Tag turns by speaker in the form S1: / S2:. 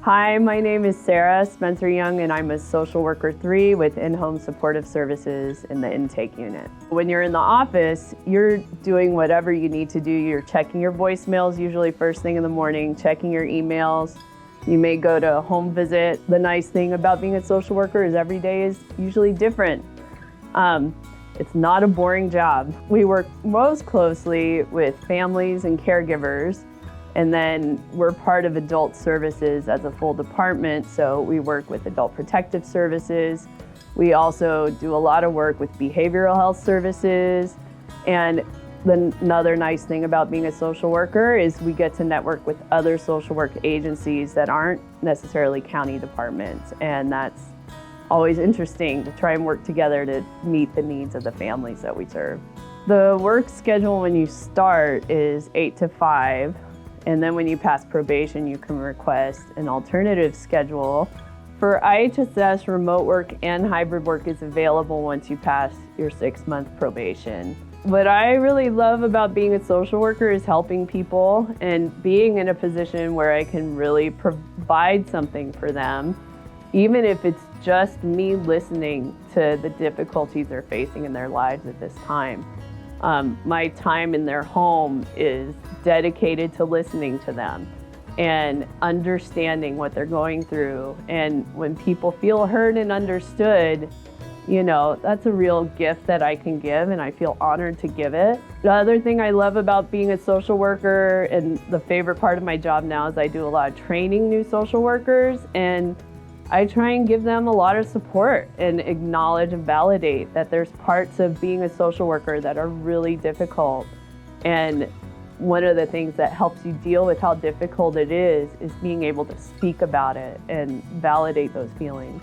S1: Hi, my name is Sara Spencer-Young, and I'm a social worker 3 with in-home supportive services in the intake unit. When you're in the office, you're doing whatever you need to do. You're checking your voicemails, usually first thing in the morning, checking your emails. You may go to a home visit. The nice thing about being a social worker is every day is usually different. It's not a boring job. We work most closely with families and caregivers. And then we're part of adult services as a full department, so we work with adult protective services. We also do a lot of work with behavioral health services. And another nice thing about being a social worker is we get to network with other social work agencies that aren't necessarily county departments. And that's always interesting to try and work together to meet the needs of the families that we serve. The work schedule when you start is 8 to 5. And then when you pass probation, you can request an alternative schedule. For IHSS, remote work and hybrid work is available once you pass your 6-month probation. What I really love about being a social worker is helping people and being in a position where I can really provide something for them, even if it's just me listening to the difficulties they're facing in their lives at this time. My time in their home is dedicated to listening to them and understanding what they're going through. And when people feel heard and understood, you know, that's a real gift that I can give, and I feel honored to give it. The other thing I love about being a social worker, and the favorite part of my job now, is I do a lot of training new social workers, and I try and give them a lot of support and acknowledge and validate that there's parts of being a social worker that are really difficult. And one of the things that helps you deal with how difficult it is being able to speak about it and validate those feelings.